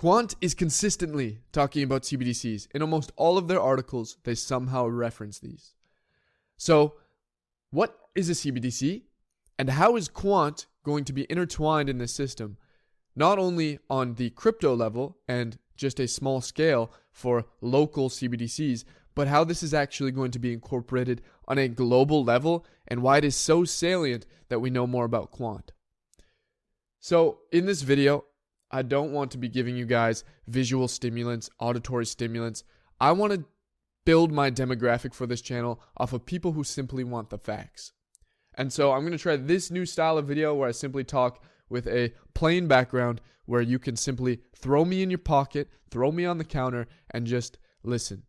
Quant is consistently talking about CBDCs. In almost all of their articles, they somehow reference these. So, what is a CBDC? And how is Quant going to be intertwined in this system? Not only on the crypto level and just a small scale for local CBDCs, but how this is actually going to be incorporated on a global level and why it is so salient that we know more about Quant. So, in this video, I don't want to be giving you guys visual stimulants, auditory stimulants. I want to build my demographic for this channel off of people who simply want the facts. And so I'm going to try this new style of video where I simply talk with a plain background where you can simply throw me in your pocket, throw me on the counter, and just listen.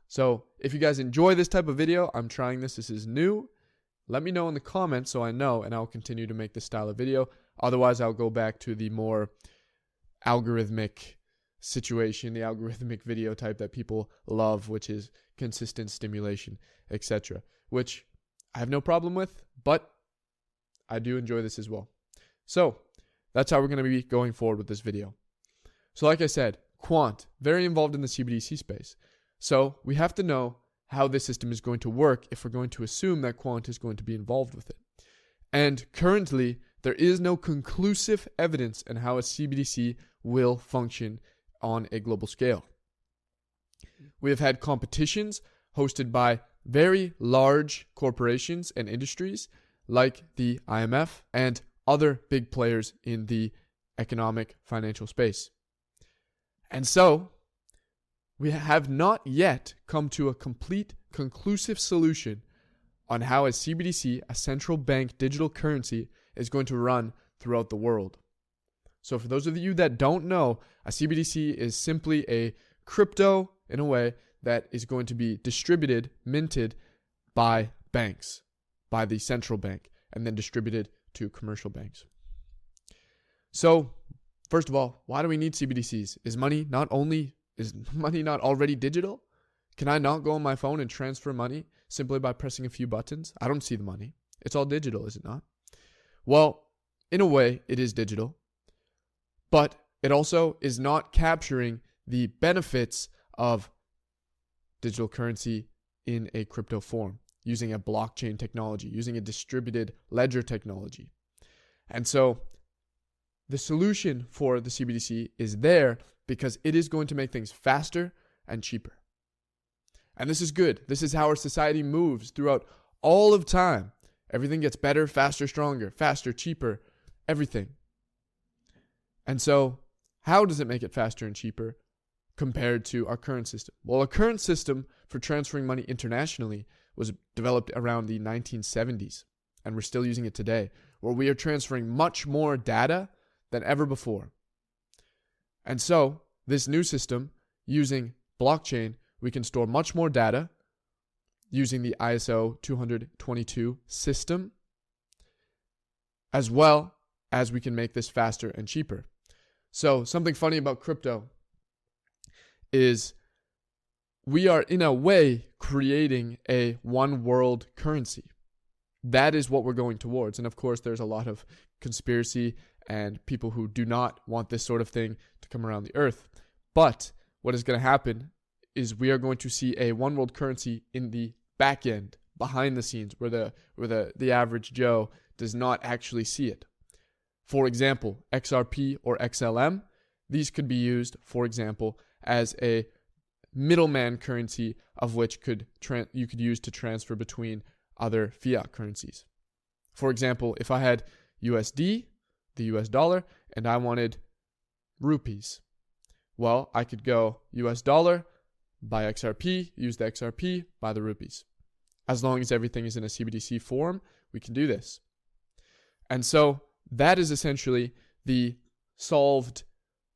So if you guys enjoy this type of video, I'm trying this. This is new. Let me know in the comments so I know, and I'll continue to make this style of video. Otherwise, I'll go back to the more algorithmic situation, the algorithmic video type that people love, which is consistent stimulation, etc., which I have no problem with, but I do enjoy this as well. So that's how we're going to be going forward with this video. So like I said, Quant, very involved in the CBDC space. So we have to know how this system is going to work if we're going to assume that Quant is going to be involved with it. And currently, there is no conclusive evidence on how a CBDC will function on a global scale. We have had competitions hosted by very large corporations and industries like the IMF and other big players in the economic financial space. And so, we have not yet come to a complete, conclusive solution on how a CBDC, a central bank digital currency, is going to run throughout the world. So for those of you that don't know, a CBDC is simply a crypto, in a way, that is going to be distributed, minted by banks, by the central bank, and then distributed to commercial banks. So, first of all, why do we need CBDCs? Is money not already digital? Can I not go on my phone and transfer money simply by pressing a few buttons? I don't see the money. It's all digital, is it not? Well, in a way, it is digital, but it also is not capturing the benefits of digital currency in a crypto form, using a blockchain technology, using a distributed ledger technology. And so the solution for the CBDC is there because it is going to make things faster and cheaper. And this is good. This is how our society moves throughout all of time. Everything gets better, faster, stronger, faster, cheaper, everything. And so, how does it make it faster and cheaper compared to our current system? Well, our current system for transferring money internationally was developed around the 1970s, and we're still using it today, where we are transferring much more data than ever before. And so, this new system, using blockchain, we can store much more data using the ISO 20022 system, as well as we can make this faster and cheaper. So something funny about crypto is we are in a way creating a one world currency. That is what we're going towards. And of course, there's a lot of conspiracy and people who do not want this sort of thing to come around the earth. But what is going to happen is we are going to see a one world currency in the back end, behind the scenes, where the average Joe does not actually see it. For example, XRP or XLM, these could be used, for example, as a middleman currency of which you could use to transfer between other fiat currencies. For example, if I had USD, the US dollar, and I wanted rupees, well, I could go US dollar, buy XRP, use the XRP, buy the rupees. As long as everything is in a CBDC form, we can do this. And so that is essentially the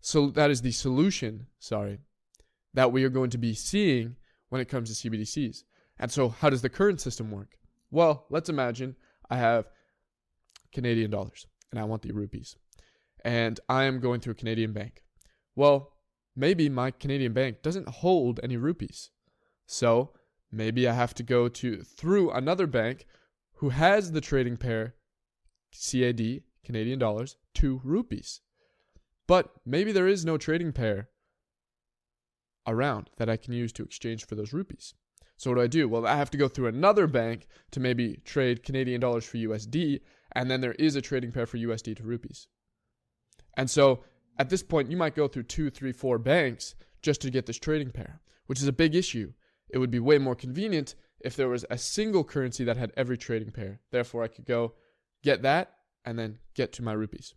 solution, that we are going to be seeing when it comes to CBDCs. And so how does the current system work? Well, let's imagine I have Canadian dollars and I want the rupees. And I am going through a Canadian bank. Well, maybe my Canadian bank doesn't hold any rupees. So maybe I have to go through another bank who has the trading pair CAD, Canadian dollars, to rupees. But maybe there is no trading pair around that I can use to exchange for those rupees. So what do? Well, I have to go through another bank to maybe trade Canadian dollars for USD, and then there is a trading pair for USD to rupees. And so at this point, you might go through 2, 3, 4 banks just to get this trading pair, which is a big issue. It would be way more convenient if there was a single currency that had every trading pair. Therefore, I could go get that and then get to my rupees.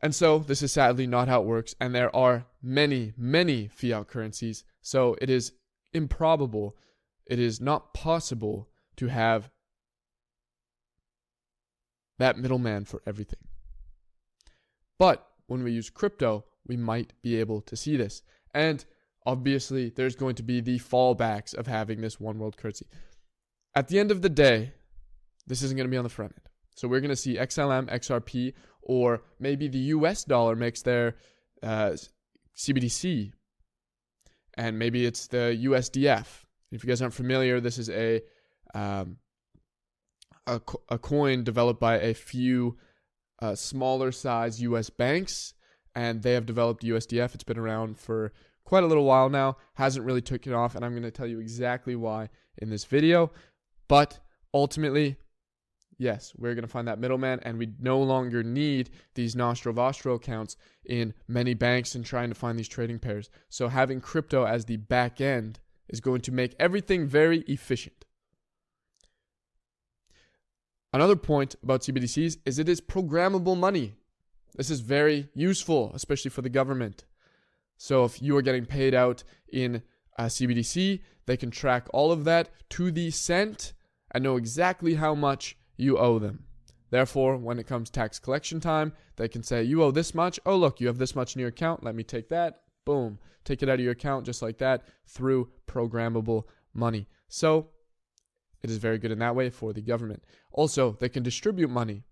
And so this is sadly not how it works. And there are many, many fiat currencies. So it is improbable. It is not possible to have that middleman for everything. But when we use crypto, we might be able to see this. And obviously, there's going to be the fallbacks of having this one world currency. At the end of the day, this isn't going to be on the front end. So we're going to see XLM, XRP, or maybe the US dollar makes their CBDC. And maybe it's the USDF. If you guys aren't familiar, this is a coin developed by a few smaller size US banks, and they have developed USDF. It's been around for quite a little while now, hasn't really taken off, and I'm going to tell you exactly why in this video. But ultimately, yes, we're going to find that middleman, and we no longer need these Nostro Vostro accounts in many banks and trying to find these trading pairs. So having crypto as the back end is going to make everything very efficient. Another point about CBDCs is it is programmable money. This is very useful, especially for the government. So if you are getting paid out in a CBDC, they can track all of that to the cent and know exactly how much you owe them. Therefore, when it comes tax collection time, they can say, you owe this much. Oh, look, you have this much in your account. Let me take that. Boom. Take it out of your account just like that through programmable money. So it is very good in that way for the government. Also, they can distribute money.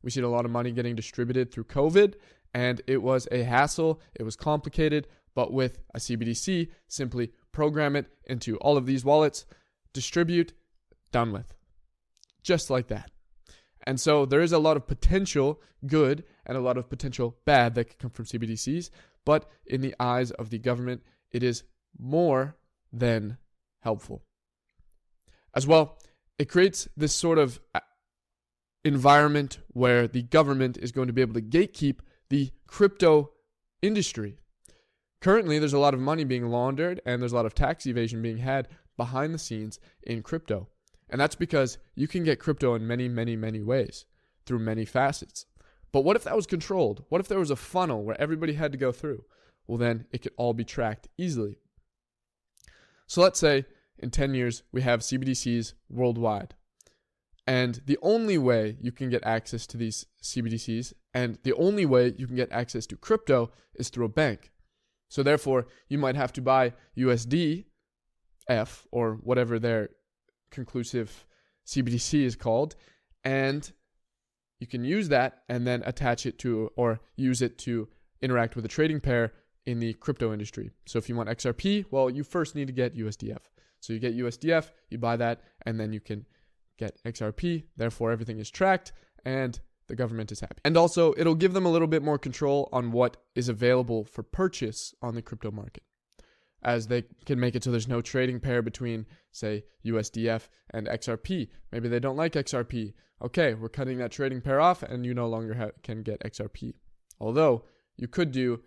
We see a lot of money getting distributed through COVID, and it was a hassle. It was complicated, but with a CBDC, simply program it into all of these wallets, distribute, done with. Just like that. And so there is a lot of potential good and a lot of potential bad that could come from CBDCs, but in the eyes of the government, it is more than helpful. As well, it creates this sort of environment where the government is going to be able to gatekeep the crypto industry. Currently, there's a lot of money being laundered and there's a lot of tax evasion being had behind the scenes in crypto. And that's because you can get crypto in many, many, many ways through many facets. But what if that was controlled? What if there was a funnel where everybody had to go through? Well, then it could all be tracked easily. So let's say in 10 years, we have CBDCs worldwide. And the only way you can get access to these CBDCs and the only way you can get access to crypto is through a bank. So therefore, you might have to buy USDF or whatever their conclusive CBDC is called, and you can use that and then attach it to or use it to interact with a trading pair in the crypto industry. So if you want XRP, well, you first need to get USDF. So you get USDF, you buy that, and then you can get XRP. Therefore, everything is tracked and the government is happy. And also, it'll give them a little bit more control on what is available for purchase on the crypto market, as they can make it so there's no trading pair between, say, USDF and XRP. Maybe they don't like XRP. Okay, we're cutting that trading pair off and you no longer can get XRP. Although, you could do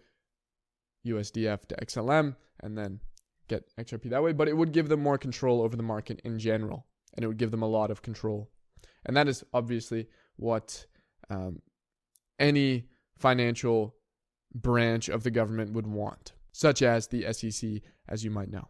USDF to XLM and then get XRP that way, but it would give them more control over the market in general, and it would give them a lot of control. And that is obviously what any financial branch of the government would want, such as the SEC, as you might know.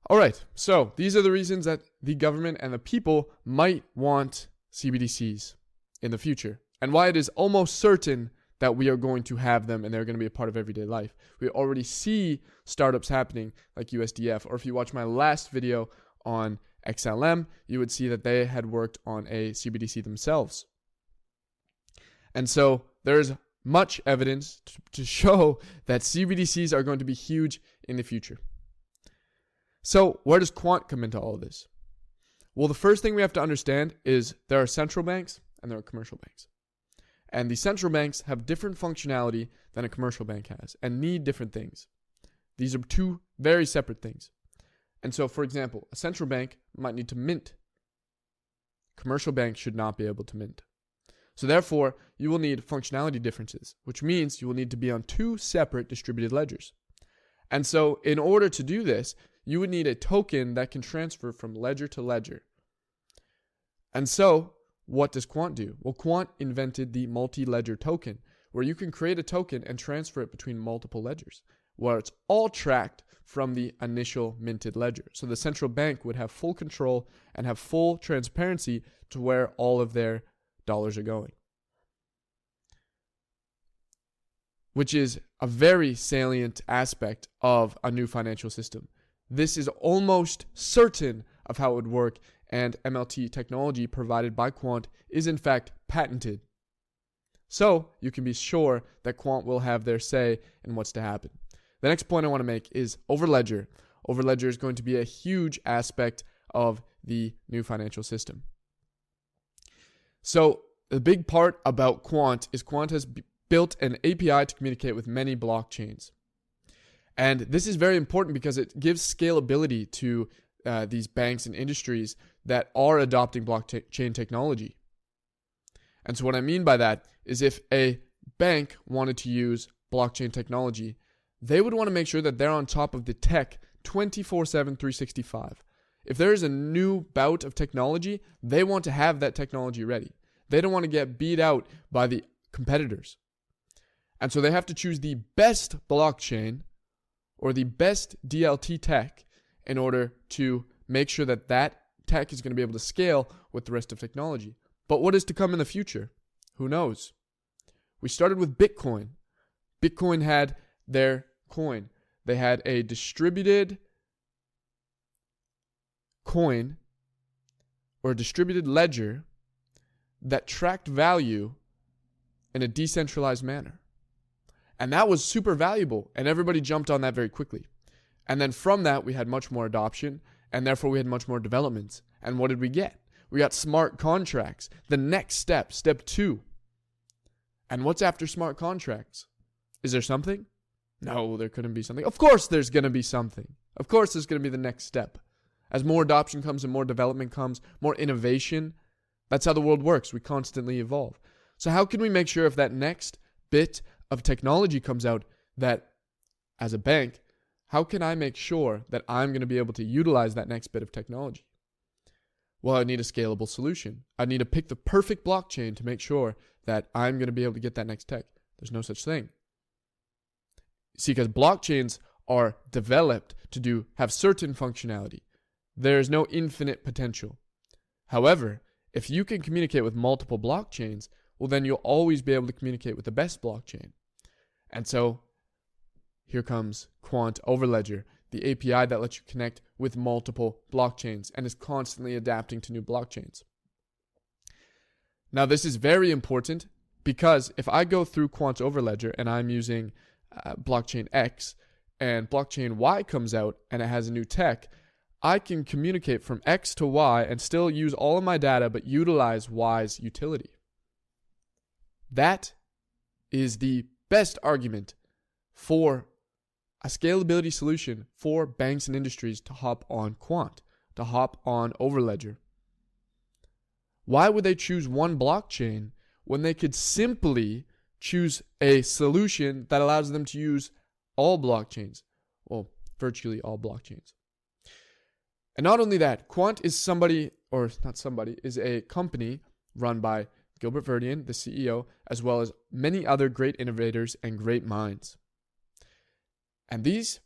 All right, so these are the reasons that the government and the people might want CBDCs in the future, and why it is almost certain that we are going to have them and they're going to be a part of everyday life. We already see startups happening like USDF, or if you watch my last video on XLM, you would see that they had worked on a CBDC themselves. And so there's much evidence to show that CBDCs are going to be huge in the future. So where does Quant come into all of this? Well, the first thing we have to understand is there are central banks and there are commercial banks. And the central banks have different functionality than a commercial bank has and need different things. These are two very separate things. And so, for example, a central bank might need to mint. Commercial banks should not be able to mint. So therefore, you will need functionality differences, which means you will need to be on two separate distributed ledgers. And so in order to do this, you would need a token that can transfer from ledger to ledger. And so what does Quant do? Well, Quant invented the multi-ledger token, where you can create a token and transfer it between multiple ledgers, where it's all tracked from the initial minted ledger. So the central bank would have full control and have full transparency to where all of their dollars are going, which is a very salient aspect of a new financial system. This is almost certain of how it would work, and MLT technology provided by Quant is in fact patented. So you can be sure that Quant will have their say in what's to happen. The next point I want to make is Overledger. Overledger is going to be a huge aspect of the new financial system. So the big part about Quant is Quant has built an API to communicate with many blockchains. And this is very important because it gives scalability to these banks and industries that are adopting blockchain technology. And so what I mean by that is if a bank wanted to use blockchain technology, they would want to make sure that they're on top of the tech 24/7, 365. If there is a new bout of technology, they want to have that technology ready. They don't want to get beat out by the competitors. And so they have to choose the best blockchain or the best DLT tech in order to make sure that that tech is going to be able to scale with the rest of technology. But what is to come in the future? Who knows? We started with Bitcoin. Bitcoin had their coin. They had a distributed coin or a distributed ledger that tracked value in a decentralized manner. And that was super valuable, and everybody jumped on that very quickly. And then from that, we had much more adoption, and therefore we had much more developments. And what did we get? We got smart contracts. The next step, step 2. And what's after smart contracts? Is there something? No, there couldn't be something. Of course there's going to be something. Of course there's going to be the next step. As more adoption comes and more development comes, more innovation, that's how the world works. We constantly evolve. So how can we make sure if that next bit of technology comes out that as a bank, how can I make sure that I'm going to be able to utilize that next bit of technology? Well, I need a scalable solution. I need to pick the perfect blockchain to make sure that I'm going to be able to get that next tech. There's no such thing. See, because blockchains are developed to have certain functionality. There's no infinite potential. However, if you can communicate with multiple blockchains, well, then you'll always be able to communicate with the best blockchain. And so here comes Quant Overledger, the API that lets you connect with multiple blockchains and is constantly adapting to new blockchains. Now, this is very important because if I go through Quant Overledger and I'm using blockchain X and blockchain Y comes out and it has a new tech, I can communicate from X to Y and still use all of my data but utilize Y's utility. That is the best argument for a scalability solution for banks and industries to hop on Quant, to hop on Overledger. Why would they choose one blockchain when they could simply choose a solution that allows them to use all blockchains? Well, virtually all blockchains. And not only that, Quant is is a company run by Gilbert Verdian, the CEO, as well as many other great innovators and great minds. And these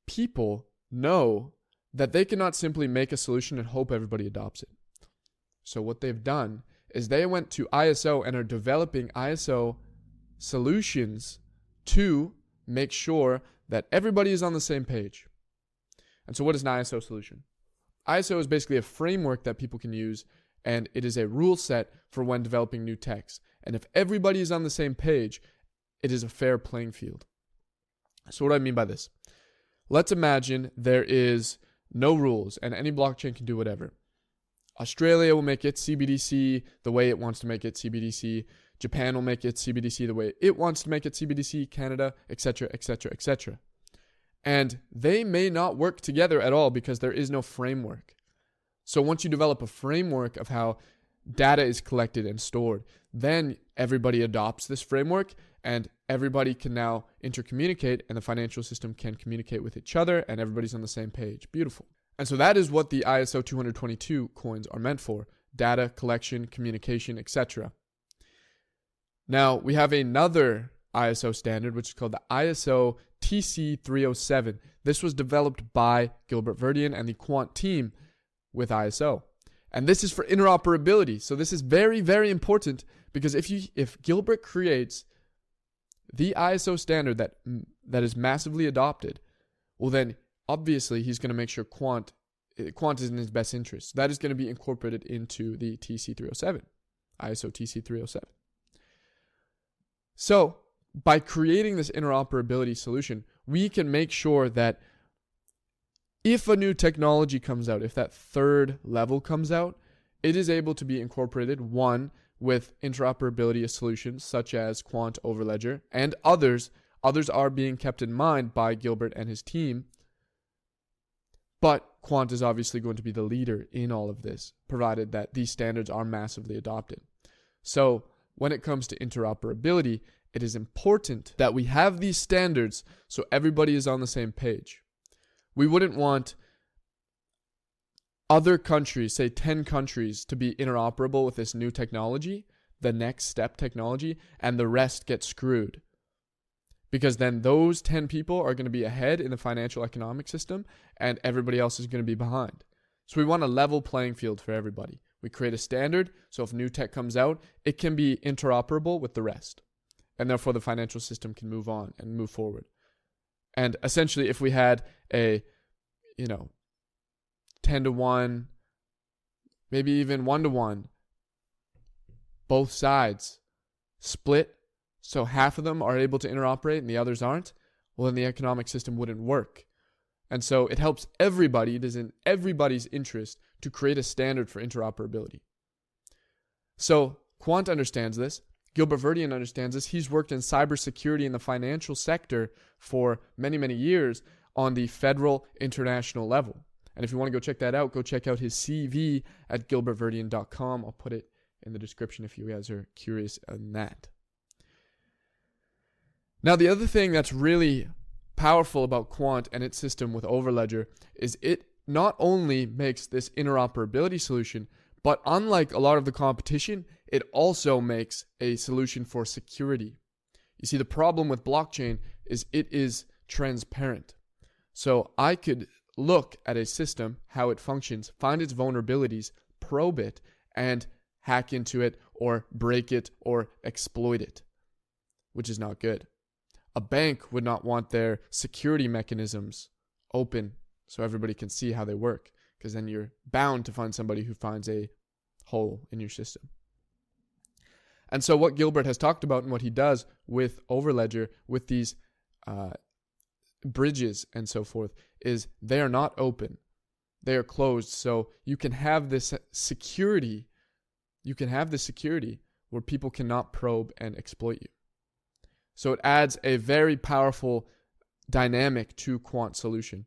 people know that they cannot simply make a solution and hope everybody adopts it. So what they've done is they went to ISO and are developing ISO solutions to make sure that everybody is on the same page. And so what is an ISO solution? ISO is basically a framework that people can use, and it is a rule set for when developing new techs. And if everybody is on the same page, it is a fair playing field. So what do I mean by this? Let's imagine there is no rules and any blockchain can do whatever. Australia will make its CBDC the way it wants to make its CBDC. Japan will make its CBDC the way it wants to make its CBDC, Canada, etc., etc., etc. And they may not work together at all because there is no framework. So once you develop a framework of how data is collected and stored, then everybody adopts this framework and everybody can now intercommunicate and the financial system can communicate with each other and everybody's on the same page. Beautiful. And so that is what the ISO 222 coins are meant for: data collection, communication, etc. Now we have another ISO standard, which is called the ISO TC 307. This was developed by Gilbert Verdian and the Quant team with ISO. And this is for interoperability. So this is very, very important, because if Gilbert creates the ISO standard that is massively adopted, well then obviously he's going to make sure Quant is in his best interest. That is going to be incorporated into the TC 307, ISO TC 307. So by creating this interoperability solution, we can make sure that if a new technology comes out, if that third level comes out, it is able to be incorporated, one, with interoperability solutions such as Quant, Overledger, and others. Others are being kept in mind by Gilbert and his team. But Quant is obviously going to be the leader in all of this, provided that these standards are massively adopted. So when it comes to interoperability, it is important that we have these standards so everybody is on the same page. We wouldn't want other countries, say 10 countries, to be interoperable with this new technology, the next step technology, and the rest get screwed. Because then those 10 people are going to be ahead in the financial economic system and everybody else is going to be behind. So we want a level playing field for everybody. We create a standard, so if new tech comes out, it can be interoperable with the rest. And therefore the financial system can move on and move forward. And essentially, if we had a, 10-to-1, maybe even 1-to-1, both sides split, so half of them are able to interoperate and the others aren't, well, then the economic system wouldn't work. And so it helps everybody, it is in everybody's interest to create a standard for interoperability. So Quant understands this. Gilbert Verdian understands this. He's worked in cybersecurity in the financial sector for many, many years on the federal international level. And if you want to go check that out, go check out his CV at gilbertverdian.com. I'll put it in the description if you guys are curious on that. Now, the other thing that's really powerful about Quant and its system with Overledger is it not only makes this interoperability solution, but unlike a lot of the competition, it also makes a solution for security. You see, the problem with blockchain is it is transparent. So I could look at a system, how it functions, find its vulnerabilities, probe it, and hack into it or break it or exploit it, which is not good. A bank would not want their security mechanisms open so everybody can see how they work, because then you're bound to find somebody who finds a hole in your system. And so what Gilbert has talked about and what he does with Overledger, with these bridges and so forth, is they are not open. They are closed. So you can have this security. You can have this security where people cannot probe and exploit you. So it adds a very powerful dynamic to Quant solution.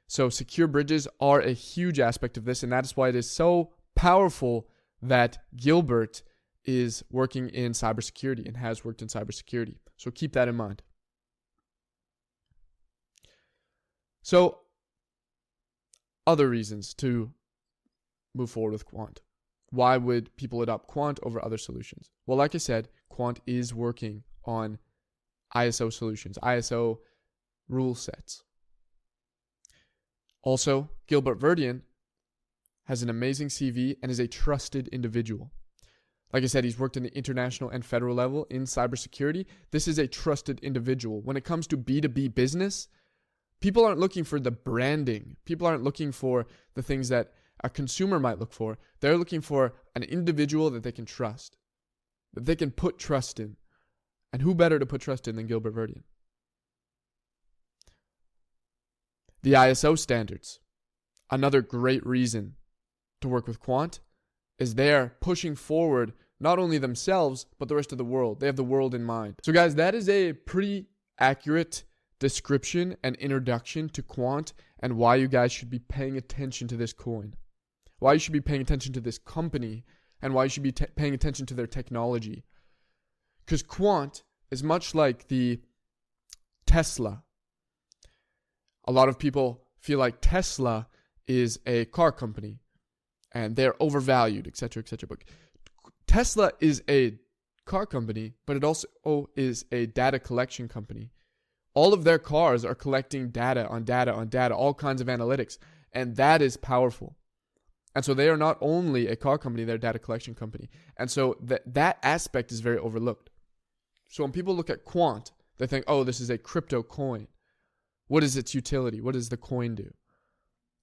So secure bridges are a huge aspect of this, and that is why it is so powerful that Gilbert is working in cybersecurity and has worked in cybersecurity. So keep that in mind. So other reasons to move forward with Quant. Why would people adopt Quant over other solutions? Well, like I said, Quant is working on ISO solutions, ISO rule sets. Also, Gilbert Verdian has an amazing CV and is a trusted individual. Like I said, he's worked in the international and federal level in cybersecurity. This is a trusted individual. When it comes to B2B business, people aren't looking for the branding. People aren't looking for the things that a consumer might look for. They're looking for an individual that they can trust, that they can put trust in. And who better to put trust in than Gilbert Verdian? The ISO standards. Another great reason to work with Quant is they're pushing forward not only themselves, but the rest of the world. They have the world in mind. So guys, that is a pretty accurate description and introduction to Quant and why you guys should be paying attention to this coin. Why you should be paying attention to this company and why you should be paying attention to their technology. Because Quant is much like the Tesla. A lot of people feel like Tesla is a car company and they're overvalued, etc., etc. But Tesla is a car company, but it also is a data collection company. All of their cars are collecting data on data on data, all kinds of analytics, and that is powerful. And so they are not only a car company, they're a data collection company. And so that aspect is very overlooked. So when people look at Quant, they think, oh, this is a crypto coin. What is its utility? What does the coin do?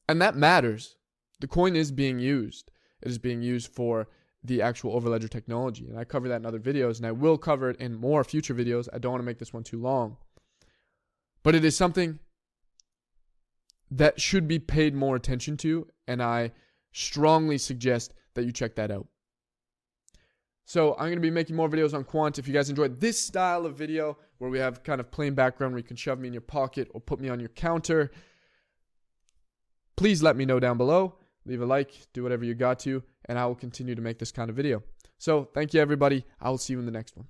And that matters. The coin is being used. It is being used for the actual overledger technology. And I cover that in other videos, and I will cover it in more future videos. I don't want to make this one too long. But it is something that should be paid more attention to, and I strongly suggest that you check that out. So I'm going to be making more videos on Quant. If you guys enjoyed this style of video where we have kind of plain background where you can shove me in your pocket or put me on your counter, please let me know down below. Leave a like, do whatever you got to, and I will continue to make this kind of video. So thank you, everybody. I will see you in the next one.